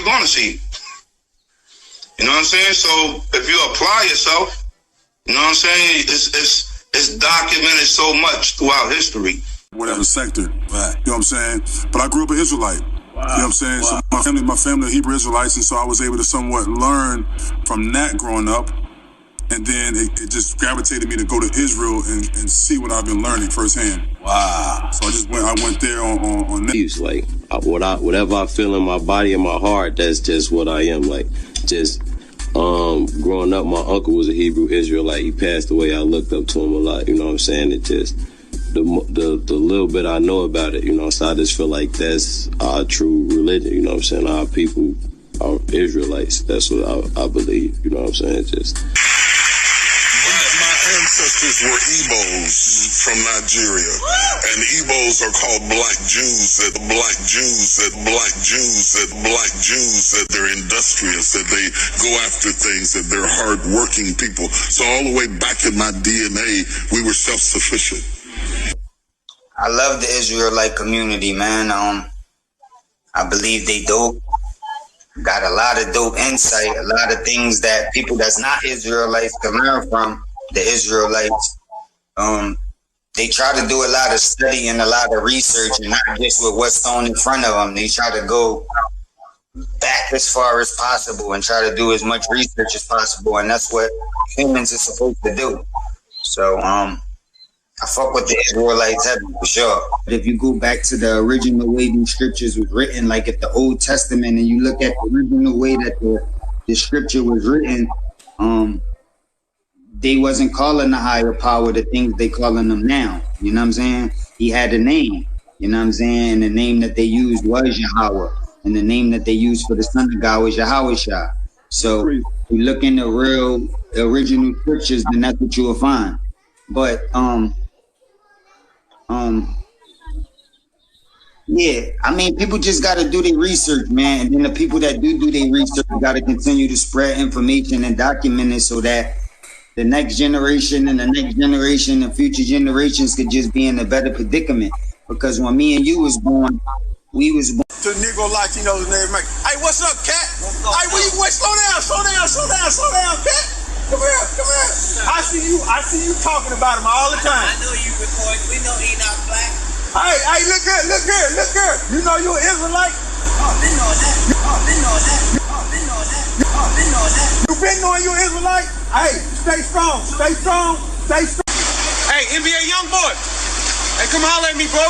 you're going to see. You know what I'm saying? So if you apply yourself, you know what I'm saying, it's documented so much throughout history. Whatever sector, right. You know what I'm saying? But I grew up an Israelite. Wow. You know what I'm saying? Wow. So my family are Hebrew Israelites, and so I was able to somewhat learn from that growing up. And then it just gravitated me to go to Israel and see what I've been learning firsthand. Wow. So I went there on that. Like, whatever I feel in my body and my heart, that's just what I am. Like, just growing up, my uncle was a Hebrew Israelite. He passed away. I looked up to him a lot. You know what I'm saying? It just, the little bit I know about it, you know, so I just feel like that's our true religion. You know what I'm saying? Our people are Israelites. That's what I believe. You know what I'm saying? Just... ancestors were Igbos from Nigeria, and Igbos are called black Jews. That black Jews, that they're industrious, that they go after things, that they're hard-working people. So all the way back in my DNA, we were self-sufficient. I love the Israelite community, man. I believe they dope. Got a lot of dope insight, a lot of things that people that's not Israelites can learn from. The Israelites, they try to do a lot of study and a lot of research, and not just with what's thrown in front of them. They try to go back as far as possible and try to do as much research as possible, and that's what humans are supposed to do. So I fuck with the Israelites heavy for sure. But if you go back to the original way these scriptures was written, like at the Old Testament, and you look at the original way that the scripture was written, they wasn't calling the higher power the things they calling them now. You know what I'm saying? He had a name. You know what I'm saying? And the name that they used was Yahawah. And the name that they used for the son of God was YAHAWASHI. So if you look in the real original scriptures, then that's what you will find. But yeah, I mean, people just got to do their research, man. And then the people that do their research got to continue to spread information and document it so that the next generation and the next generation and future generations could just be in a better predicament. Because when me and you was born, we was born to Negro Latinos and everything. Hey, what's up, cat? Hey, wait, slow down, cat. Come here. I see you talking about him all the time. I know you record. We know he not black. Hey, look here. You know you're an Israelite? Been knowing that. You been knowing you're an Israelite? Hey, stay strong. Hey, NBA young boy. Hey, come holler at me, bro.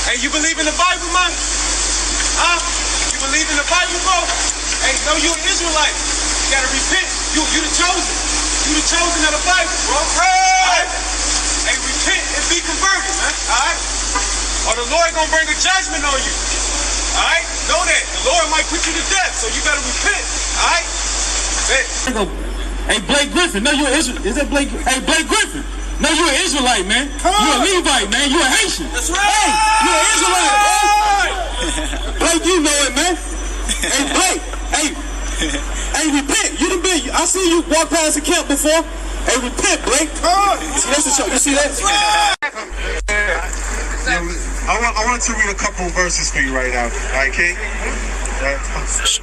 Hey, you believe in the Bible, man? Huh? You believe in the Bible, bro? Hey, no, you're an Israelite. You gotta repent. You the chosen. You the chosen of the Bible, bro. Right? Hey, repent and be converted, man. Alright? Or the Lord gonna bring a judgment on you. Alright? Know that. The Lord might put you to death, so you gotta repent. Alright? Hey, Blake Griffin. No, you're an Israelite. Is that Blake? Hey, Blake Griffin. No, you're an Israelite, man. You're a Levite, man. You're a Haitian. That's right. Hey, you're an Israelite, bro. Blake, you know it, man. Hey, Blake. Hey, repent. You done been. I see you walk past the camp before. Hey, repent, Blake. See, that's the show. You see that? I want to read a couple verses for you right now. All right, King?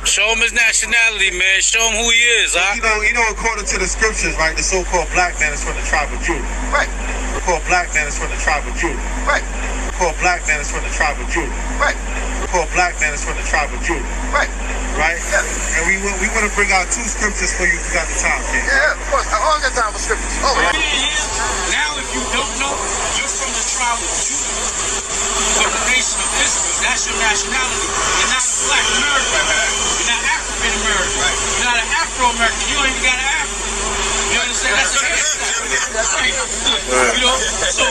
Show him his nationality, man. Show him who he is, huh? You know, according to the scriptures, right, the so-called black man is from the tribe of Judah. Right. The so-called black man is from the tribe of Judah. Right. The so-called black man is from the tribe of Judah. Right. The so-called black man is from the tribe of Judah. Right. Right? Yeah. And we want to bring out two scriptures for you if you got the time, King. Yeah, of course. I always got time for scriptures. Oh, right. Now, if you don't know, you're from the tribe of Judah, of the nation of Israel. That's your nationality. You're not black American. You're not African American. You're not an Afro-American. You don't even got an Afro. You understand? That's a That's right. You know? So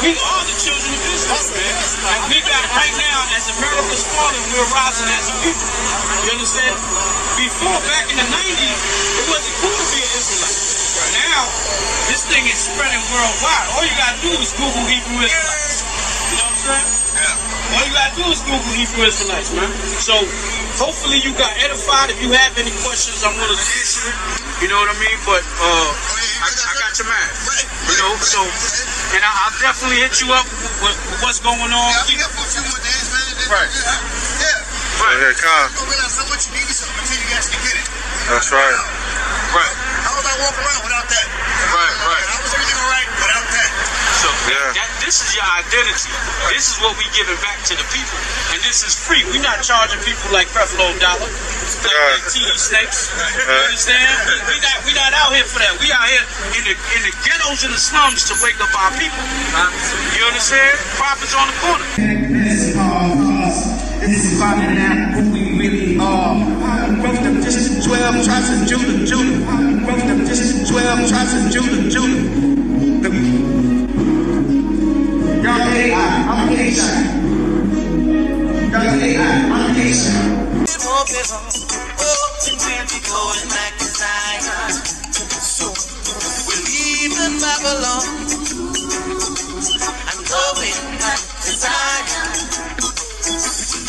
we are the children of Israel, man. And we got right now, as America's falling, we're rising as a people. You understand? Before, back in the 90s, it wasn't cool to be an Israelite. Now, this thing is spreading worldwide. All you gotta do is Google Hebrew Israelites. You know what I'm saying? Yeah. All you gotta do is Google Hebrew Israelites, man. So, hopefully you got edified. If you have any questions, I'm gonna answer it. You know what I mean? But, I got your man. You know, so, and I'll definitely hit you up with what's going on. Yeah, I'll be here for a few more days, man. Right. Yeah. Right. Yeah, you don't realize how much you need something until you actually get it. That's right. Right. How was I walking around without that? Right. How was everything all right without that? So this is your identity. This is what we giving back to the people, and this is free. We're not charging people like Creflo Dollar, like TD Snakes. You understand? We not out here for that. We out here in the ghettos and the slums to wake up our people. You understand? Profits on the corner. This is probably not who we really are. Broke them just 12 tribes of Judah. Broke them just 12 tribes of Judah. Y'all AI, I'm Haitian. Y'all AI, I'm Haitian. We're leaving Babylon. I'm going back to Zion.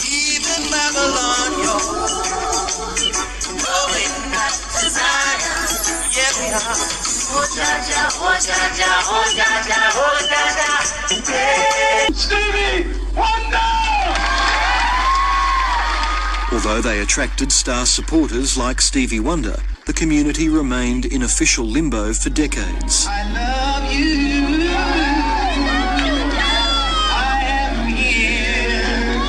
Leaving Babylon, yo. Going back to Zion. Yeah, we are. Oh, Jaja, oh, Jaja, oh, Jaja, oh, Jaja. Hey. Stevie Wonder! Although they attracted star supporters like Stevie Wonder, the community remained in official limbo for decades. I love you. I am here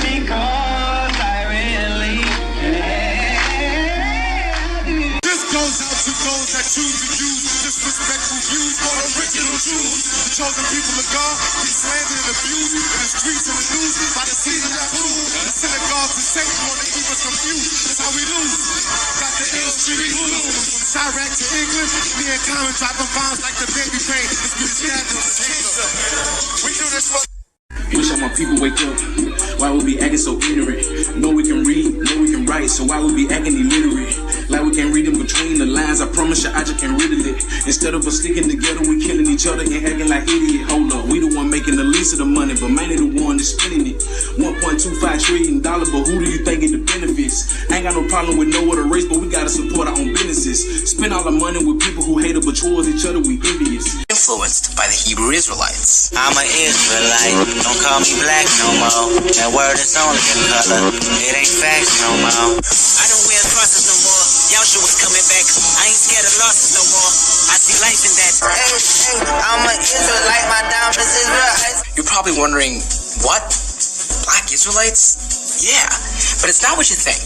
because I really care. This goes out to those that choose to use disrespectful views for original Jews. The chosen people of God get slandered and abused in the streets and the news by the season that food. The synagogues and Satan want to keep us confused. That's how we lose. Got the ill street blues. From Chirac to England, me and Common dropping bombs like the baby pain. It's been stabbed in the cancer. We do this for. Wish all my people wake up. Why we be acting so ignorant? Know we can read, know we can write, so why we be acting illiterate? Like we can't read in between the lines. I promise you, I just can't riddle it. Instead of us sticking together, we killing each other and acting like idiot. Hold up, we the one making the least of the money, but mainly the one that's spending it. $1.25 trillion, but who do you think get the benefits? Ain't got no problem with no other race, but we gotta support our own businesses. Spend all our money with people who hate us, but towards each other we envious. Influenced by the Hebrew Israelites. I'm an Israelite. Don't call me black no more. That word is only a color. It ain't facts no more. I don't wear crosses no more. Yahshua was coming back. I ain't scared of losses no more. I see life in that. Hey, I'm an Israelite. My diamonds Israelites. You're probably wondering, what? Black Israelites? Yeah, but it's not what you think.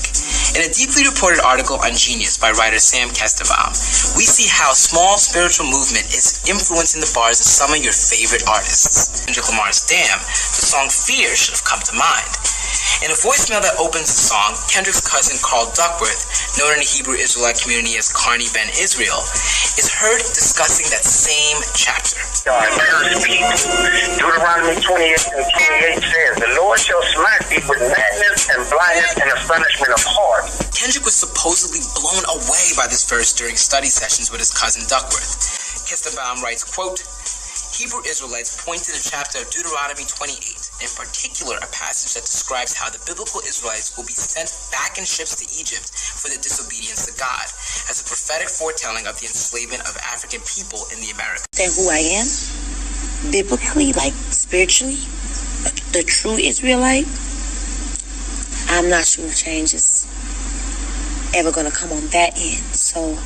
In a deeply reported article on Genius by writer Sam Kesterbaum, we see how small spiritual movement is influencing the bars of some of your favorite artists. Kendrick Lamar's Damn, the song Fear should have come to mind. In a voicemail that opens the song, Kendrick's cousin Carl Duckworth, known in the Hebrew Israelite community as Carney Ben Israel, is heard discussing that same chapter. Deuteronomy 28:28 says, "The Lord shall smite thee with madness and blindness and astonishment of heart." Kendrick was supposedly blown away by this verse during study sessions with his cousin Duckworth. Kesterbaum writes, quote, Hebrew Israelites point to the chapter of Deuteronomy 28, in particular a passage that describes how the biblical Israelites will be sent back in ships to Egypt for their disobedience to God, as a prophetic foretelling of the enslavement of African people in the Americas. That who I am, biblically, like spiritually, the true Israelite, I'm not sure if change is ever going to come on that end. So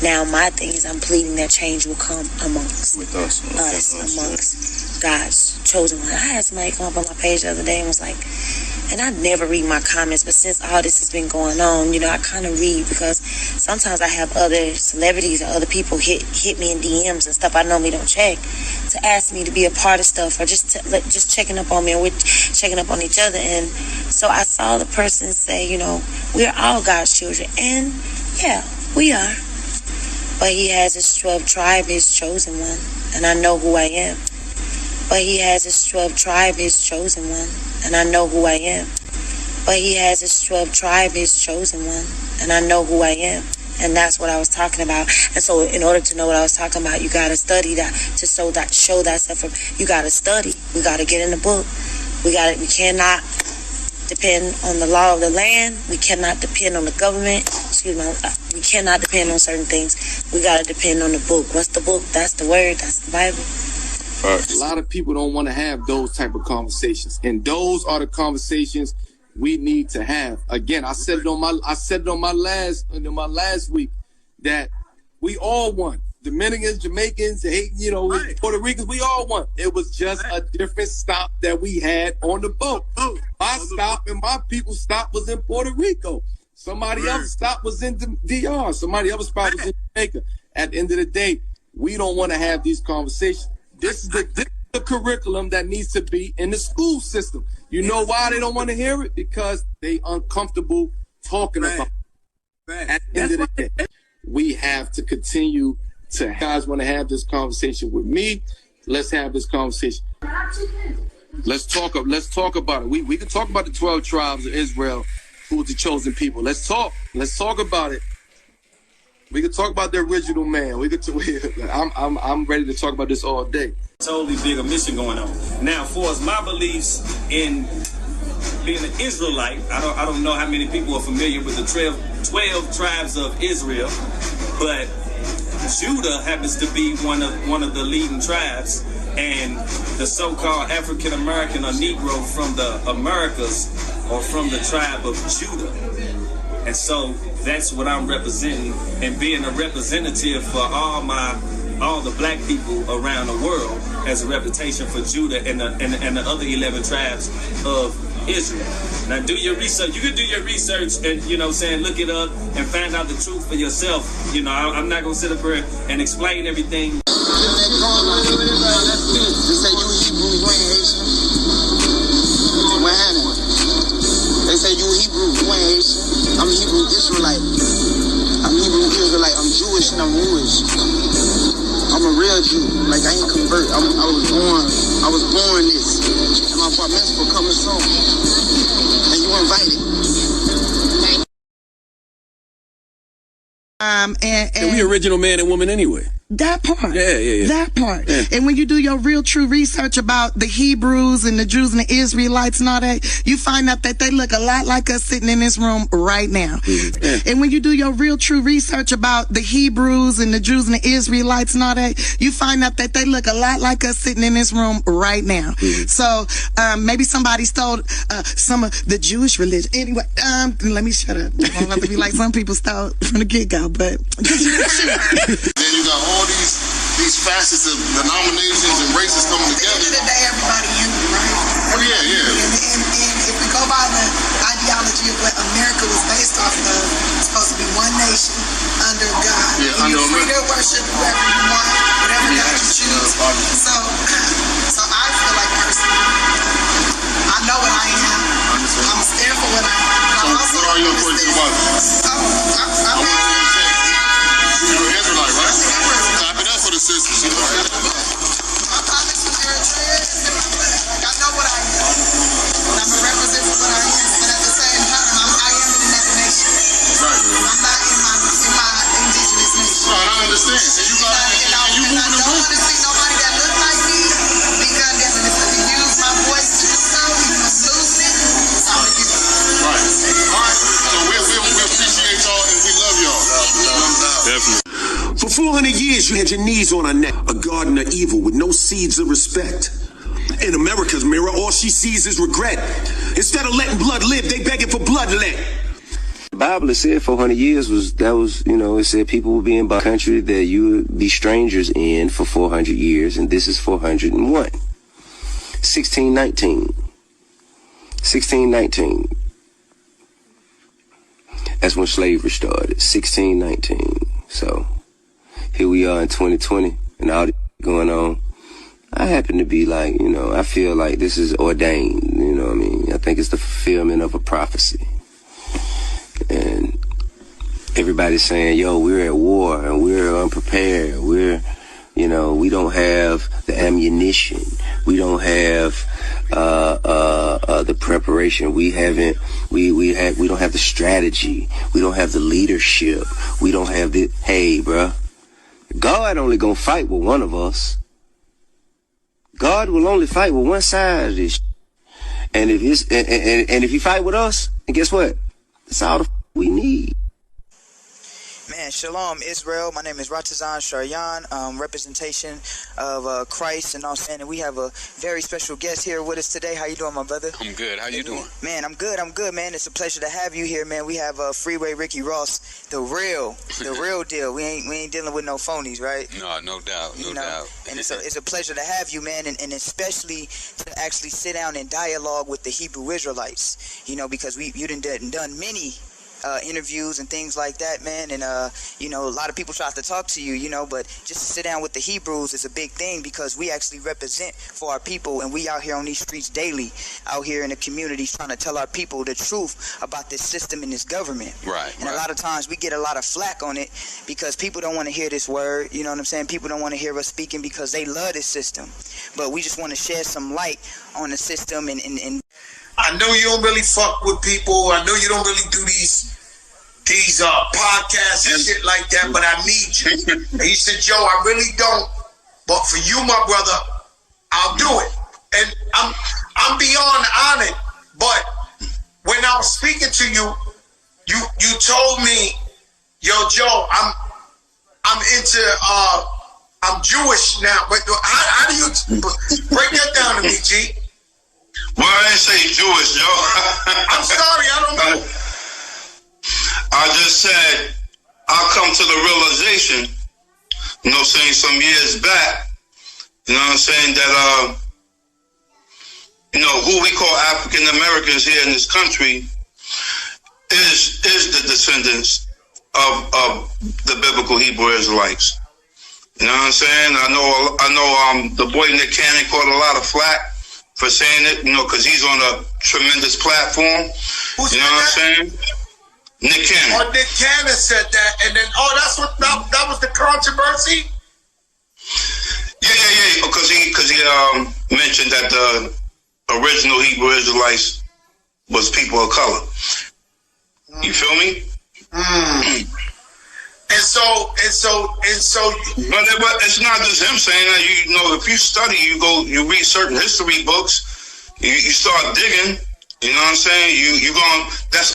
now my thing is I'm pleading that change will come amongst amongst God's chosen one. I had somebody come up on my page the other day and was like, and I never read my comments, but since all this has been going on, you know, I kind of read because sometimes I have other celebrities or other people hit me in DMs and stuff I normally don't check to ask me to be a part of stuff or just checking up on me, and we're checking up on each other. And so I saw the person say, you know, we're all God's children, and yeah, we are. But he has his 12 tribe, his chosen one, and I know who I am. But he has his 12 tribe, his chosen one, and I know who I am. But he has his 12 tribe, his chosen one, and I know who I am. And that's what I was talking about. And so in order to know what I was talking about, you got to study that, to show thyself. You got to study. We got to get in the book. We cannot depend on the law of the land. We cannot depend on the government. We cannot depend on certain things. We got to depend on the book. What's the book? That's the word. That's the Bible. A lot of people don't want to have those type of conversations. And those are the conversations we need to have. Again, I said it on my last week that we all won. Dominicans, Jamaicans, Puerto Ricans, we all won. It was just a different stop that we had on the boat. My stop and my people's stop was in Puerto Rico. Somebody else's stop was in DR. Somebody else's spot was in Jamaica. At the end of the day, we don't want to have these conversations. This is the curriculum that needs to be in the school system. You know why they don't want to hear it? Because they uncomfortable talking about it. At the end of the day, we have to continue to. You guys want to have this conversation with me? Let's have this conversation. Let's talk about it. We can talk about the 12 tribes of Israel, who's the chosen people. Let's talk about it. We can talk about the original man. I'm ready to talk about this all day. Totally bigger mission going on. Now, for as my beliefs in being an Israelite, I don't know how many people are familiar with the 12 tribes of Israel, but Judah happens to be one of the leading tribes, and the so-called African American or Negro from the Americas or from the tribe of Judah. And so that's what I'm representing, and being a representative for all the black people around the world as a reputation for Judah and the other 11 tribes of Israel. Now do your research. You can do your research and, look it up and find out the truth for yourself. I'm not going to sit up here and explain everything. They say you Hebrew, you ain't Haitian. What happened? They say you Hebrew, you ain't Haitian. I'm Hebrew Israelite. I'm Hebrew Israelite. I'm Jewish and I'm Jewish. I'm a real Jew. Like, I ain't convert. I was born this. And my bar mitzvah coming soon. And you invited. And we original man and woman anyway. That part. Yeah. That part. Yeah. And when you do your real true research about the Hebrews and the Jews and the Israelites and all that, you find out that they look a lot like us sitting in this room right now. Mm-hmm. Yeah. And when you do your real true research about the Hebrews and the Jews and the Israelites and all that, you find out that they look a lot like us sitting in this room right now. Mm-hmm. So maybe somebody stole some of the Jewish religion. Anyway, let me shut up. I don't have to be like some people stole from the get-go, but then you got all these facets of denominations and races coming together. At the end of the day, everybody human, right? Oh, yeah. And if we go by the ideology of what America was based off of, it's supposed to be one nation under God. Yeah, and you're free to worship whoever you want, whatever God you choose. So I feel like personally, I know what I am. I'm a stand for what I am. So what are you according to the Bible? You're an Israelite, right? Clap it up for the sisters. My comments was Eritrea. I know what I am. And I'm a representative for what I am. But at the same time, I am in another nation. Right. I'm not in my indigenous nation. Right, I understand. And you I don't want to see nobody that look like me be condemned. And if I can use my voice to do so, even if I'm losing it, it's all to do. Right. All right. So we appreciate y'all and we love y'all. Definitely. For 400 years, you had your knees on her neck, a garden of evil with no seeds of respect. In America's mirror, all she sees is regret. Instead of letting blood live, they begging for bloodlet. The Bible has said 400 years it said people would be in a country that you would be strangers in for 400 years, and this is 401. 1619. That's when slavery started, 1619. So here we are in 2020 and all this going on. I happen to be like, I feel like this is ordained, you know what I mean? I think it's the fulfillment of a prophecy. And everybody's saying, we're at war and we're unprepared. We don't have the ammunition. We don't have the preparation. We don't have the strategy. We don't have the leadership. We don't have the, hey, bruh, God only gonna fight with one of us. God will only fight with one side of this. And if he fight with us, and guess what? That's all the we need. Man, shalom, Israel. My name is RAWCHAA Sharyan, representation of Christ, and all saying. And we have a very special guest here with us today. How you doing, my brother? I'm good. How you doing? Man, I'm good, man. It's a pleasure to have you here, man. We have Freeway Ricky Ross, the real deal. We ain't dealing with no phonies, right? No doubt, no doubt. And it's a pleasure to have you, man, and especially to actually sit down and dialogue with the Hebrew Israelites, because you done many interviews and things like that, man, and a lot of people try to talk to you, but just to sit down with the Hebrews is a big thing, because we actually represent for our people, and we out here on these streets daily, out here in the communities, trying to tell our people the truth about this system and this government. Right. And a lot of times we get a lot of flack on it because people don't want to hear this word, you know what I'm saying? People don't want to hear us speaking because they love this system, but we just want to shed some light on the system. And I know you don't really fuck with people. I know you don't really do these podcasts and shit like that, but I need you. And he said, Joe, I really don't, but for you, my brother, I'll do it. And I'm beyond honored, but when I was speaking to you, you told me, yo, Joe, I'm into I'm Jewish now. But how do you break that down to me, G? Well, I didn't say Jewish, Joe. I'm sorry, I don't know. I just said I'll come to the realization, saying some years back, saying that who we call African Americans here in this country is the descendants of the biblical Hebrew Israelites. You know what I'm saying? I know the boy Nick Cannon caught a lot of flack for saying it, because he's on a tremendous platform. Who's you know what I'm saying? Nick Cannon. Oh, Nick Cannon said that, and then that's what that was the controversy. Yeah, because he mentioned that the original Hebrew Israelites was people of color. You feel me? And so. But it's not just him saying that. If you study, you read certain history books, you start digging. You know what I'm saying? That's